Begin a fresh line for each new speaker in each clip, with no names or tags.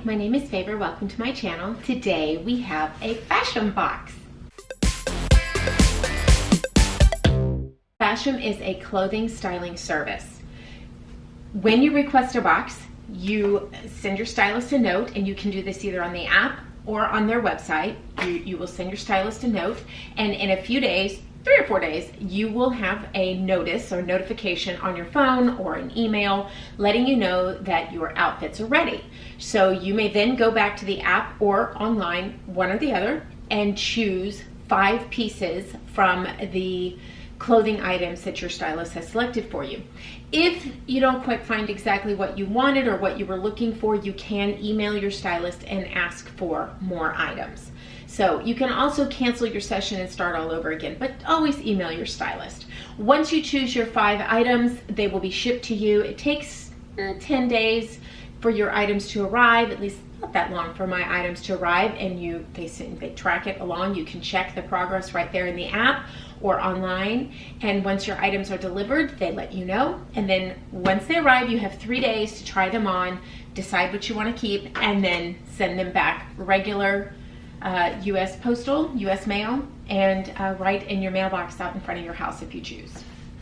my name is Favor. Welcome to my channel. Today we have a Fashom box. Fashom is a clothing styling service. When you request a box, you send your stylist a note, and you can do this either on the app or on their website. You will send your stylist a note, and in a few days, 3 or 4 days, you will have a notice or notification on your phone or an email letting you know that your outfits are ready. So you may then go back to the app or online, one or the other, and choose 5 pieces from the clothing items that your stylist has selected for you. If you don't quite find exactly what you wanted or what you were looking for, you can email your stylist and ask for more items. So you can also cancel your session and start all over again, but always email your stylist. Once you choose your 5 items, they will be shipped to you. It takes 10 days for your items to arrive, at least not that long for my items to arrive, and they track it along. You can check the progress right there in the app or online, and once your items are delivered, they let you know. And then once they arrive, you have 3 days to try them on, decide what you want to keep, and then send them back. Regular U.S. postal, U.S. mail, and right in your mailbox out in front of your house if you choose.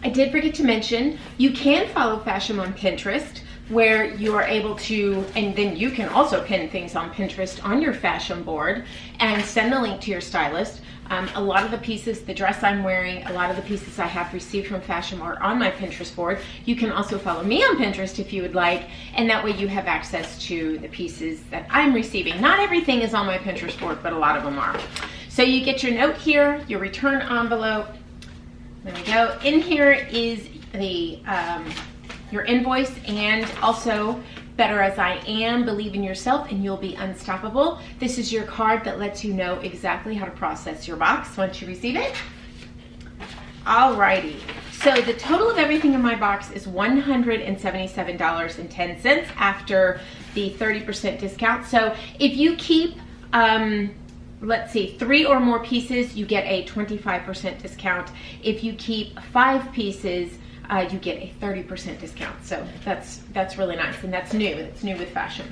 I did forget to mention, you can follow Fashom on Pinterest, where you are able to, and then you can also pin things on Pinterest on your Fashom board and send the link to your stylist. A lot of the pieces, the dress I'm wearing, a lot of the pieces I have received from Fashom are on my Pinterest board. You can also follow me on Pinterest if you would like, and that way you have access to the pieces that I'm receiving. Not everything is on my Pinterest board, but a lot of them are. So you get your note here, your return envelope. There we go. In here is the your invoice, and also Better As I Am, Believe in Yourself and You'll Be Unstoppable. This is your card that lets you know exactly how to process your box once you receive it. Alrighty, so the total of everything in my box is $177.10 after the 30% discount. So if you keep, let's see, 3 or more pieces, you get a 25% discount. If you keep 5 pieces, you get a 30% discount. So that's really nice, and that's new. It's new with Fashom.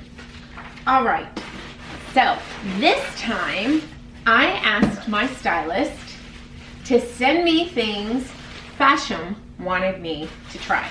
All right, so this time I asked my stylist to send me things Fashom wanted me to try.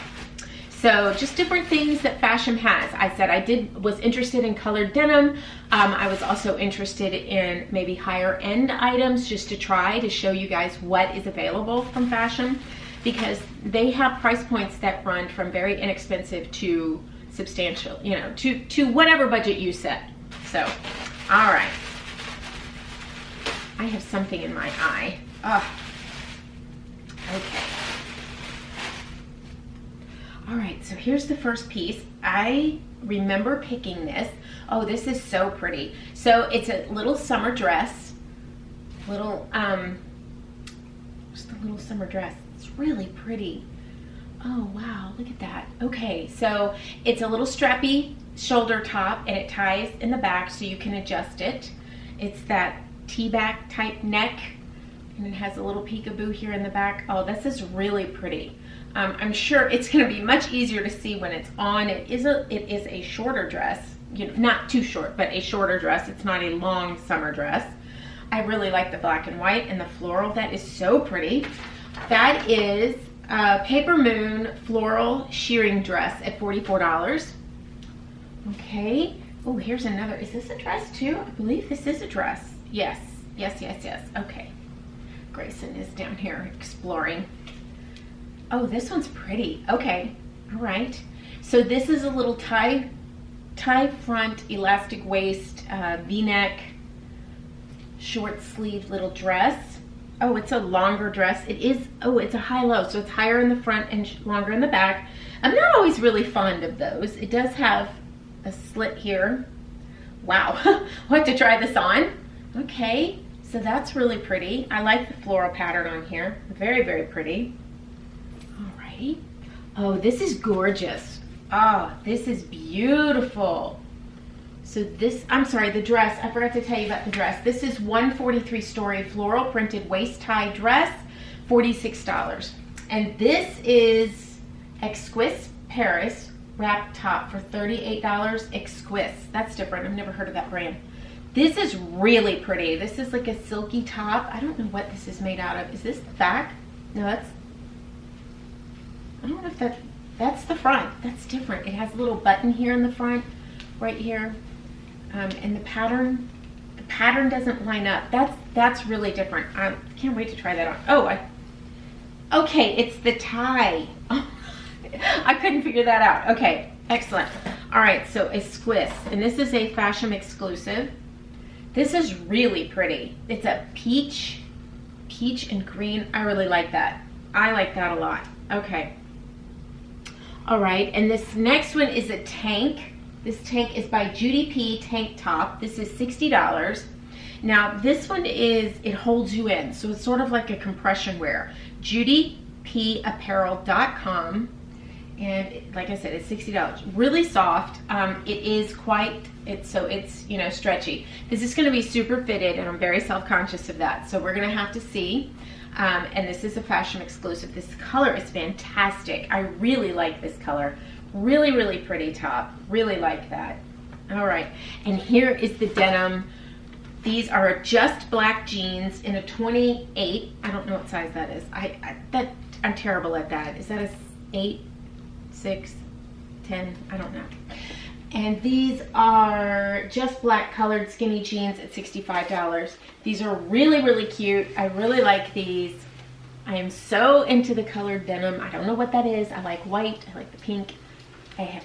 So just different things that Fashom has. I said I was interested in colored denim. I was also interested in maybe higher end items just to try to show you guys what is available from Fashom, because they have price points that run from very inexpensive to substantial, you know, to whatever budget you set. So, all right. I have something in my eye. Okay. All right, so here's the first piece. I remember picking this. Oh, this is so pretty. So it's a little summer dress. Just a little summer dress. It's really pretty. Oh wow, look at that. Okay, so it's a little strappy shoulder top, and it ties in the back so you can adjust it. It's that T-back type neck, and it has a little peekaboo here in the back. Oh, this is really pretty. I'm sure it's going to be much easier to see when it's on. It is a shorter dress, you know, not too short, but a shorter dress. It's not a long summer dress. I really like the black and white and the floral. That is so pretty. That is a Paper Moon floral shearing dress at $44. Okay. Oh, here's another. Is this a dress too? I believe this is a dress. Yes. Yes, yes, yes. Okay. Grayson is down here exploring. Oh, this one's pretty. Okay. All right. So this is a little tie front, elastic waist, V-neck, short sleeve little dress. Oh, it's a longer dress. It is, oh, it's a high-low, so it's higher in the front and longer in the back. I'm not always really fond of those. It does have a slit here. Wow, we'll have to try this on. Okay, so that's really pretty. I like the floral pattern on here. Very, very pretty. All right. Oh, this is gorgeous. Oh, this is beautiful. So this, I'm sorry, the dress, I forgot to tell you about the dress. This is 143 story floral printed waist tie dress, $46. And this is Exquise Paris wrap top for $38. Exquisite. That's different. I've never heard of that brand. This is really pretty. This is like a silky top. I don't know what this is made out of. Is this the back? No, that's, I don't know if that's the front. That's different. It has a little button here in the front, right here. And the pattern doesn't line up. That's really different. I can't wait to try that on. Oh, okay, it's the tie. I couldn't figure that out. Okay, excellent. All right, so a squish, and this is a Fashom exclusive. This is really pretty. It's a peach and green. I really like that. I like that a lot. Okay. All right, and this next one is a tank. This tank is by Judy P tank top. This is $60. Now this one it holds you in, so it's sort of like a compression wear. JudyPapparel.com, and like I said, it's $60. Really soft. It is it's you know, stretchy. This is going to be super fitted, and I'm very self-conscious of that. So we're going to have to see. And this is a Fashom exclusive. This color is fantastic. I really like this color. Really, really pretty top. Really like that. All right, and here is the denim. These are just black jeans in a 28. I don't know what size that is. I'm terrible at that. Is that a 8, 6, 10? I don't know. And these are just black colored skinny jeans at $65. These are really, really cute. I really like these. I am so into the colored denim. I don't know what that is. I like white. I like the pink. I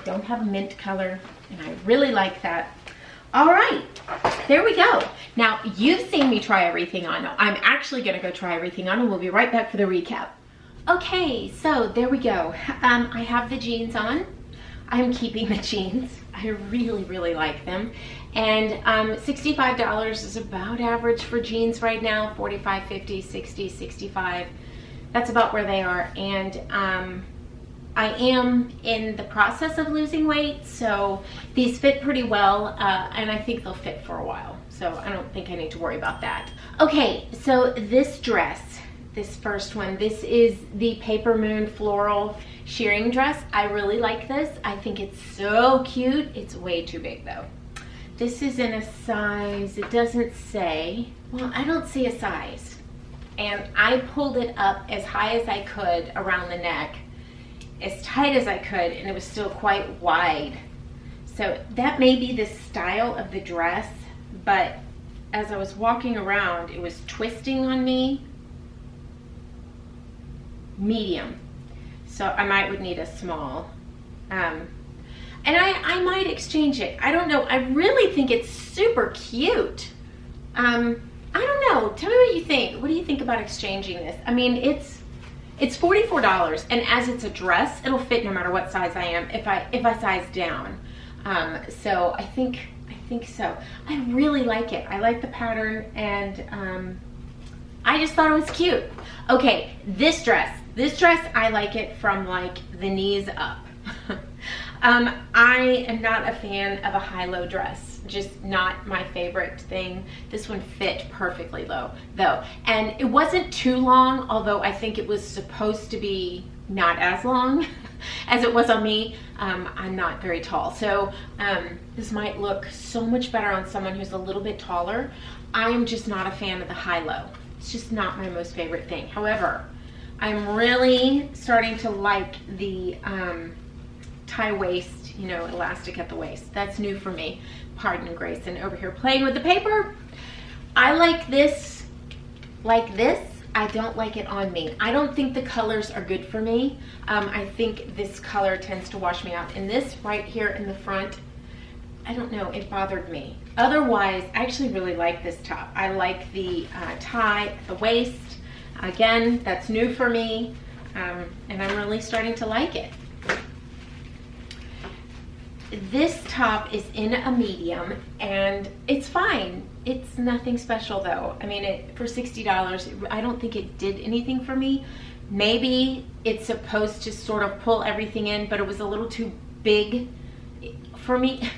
don't have a mint color, and I really like that. All right, there we go. Now, you've seen me try everything on. I'm actually gonna go try everything on, and we'll be right back for the recap. Okay, so there we go. I have the jeans on. I'm keeping the jeans. I really, really like them. And $65 is about average for jeans right now. 45, 50, 60, 65. That's about where they are. And I am in the process of losing weight, so these fit pretty well, and I think they'll fit for a while. So I don't think I need to worry about that. Okay, so this dress, this first one, this is the Paper Moon Floral Shearing Dress. I really like this. I think it's so cute. It's way too big though. This is in a size, it doesn't say. Well, I don't see a size. And I pulled it up as high as I could around the neck, as tight as I could, and it was still quite wide. So that may be the style of the dress, but as I was walking around, it was twisting on me. Medium. So I would need a small. And I might exchange it. I don't know. I really think it's super cute. I don't know. Tell me what you think. What do you think about exchanging this? I mean, it's $44, and as it's a dress, it'll fit no matter what size I am if I size down. So I think so. I really like it. I like the pattern, and I just thought it was cute. Okay, this dress I like it from like the knees up. I am not a fan of a high-low dress. Just not my favorite thing. This one fit perfectly low though, and it wasn't too long, although I think it was supposed to be not as long as it was on me. I'm not very tall, so this might look so much better on someone who's a little bit taller. I am just not a fan of the high-low. It's just not my most favorite thing. However, I'm really starting to like the tie waist, you know, elastic at the waist. That's new for me. Pardon Grayson over here playing with the paper. I like this like this. I don't like it on me. I don't think the colors are good for me. I think this color tends to wash me out. And this right here in the front, I don't know, it bothered me. Otherwise, I actually really like this top. I like the tie at the waist. Again, that's new for me, and I'm really starting to like it. This top is in a medium, and it's fine. It's nothing special though. I mean, for $60, I don't think it did anything for me. Maybe it's supposed to sort of pull everything in, but it was a little too big for me.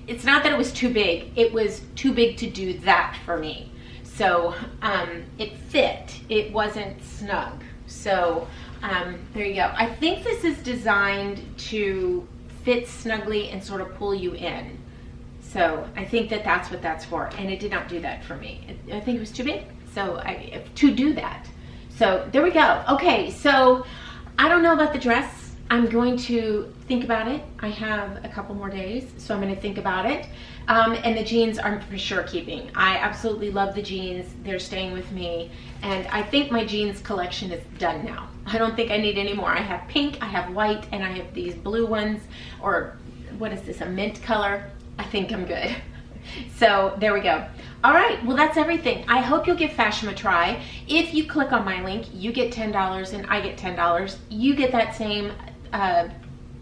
It's not that it was too big. It was too big to do that for me. So it fit. It wasn't snug. So there you go. I think this is designed to fit snugly and sort of pull you in. So I think that that's what that's for, and it did not do that for me. I think it was too big, so to do that. So there we go. Okay, so I don't know about the dress. I'm going to think about it. I have a couple more days, so I'm going to think about it. And the jeans I'm for sure keeping. I absolutely love the jeans. They're staying with me, and I think my jeans collection is done now. I don't think I need any more. I have pink, I have white, and I have these blue ones, or what is this, a mint color? I think I'm good. So there we go. All right, well, that's everything. I hope you'll give Fashom a try. If you click on my link, you get $10 and I get $10. You get that same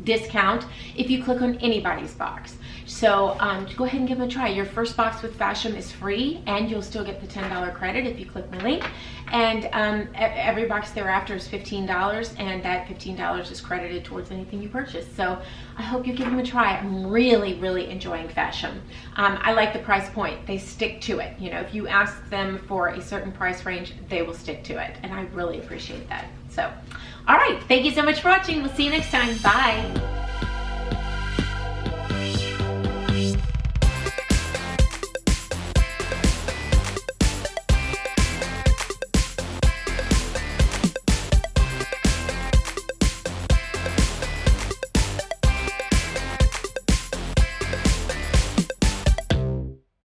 discount if you click on anybody's box. So go ahead and give them a try. Your first box with Fashom is free, and you'll still get the $10 credit if you click my link. And every box thereafter is $15, and that $15 is credited towards anything you purchase. So I hope you give them a try. I'm really, really enjoying Fashom. I like the price point. They stick to it. You know, if you ask them for a certain price range, they will stick to it, and I really appreciate that. So, all right, thank you so much for watching. We'll see you next time. Bye.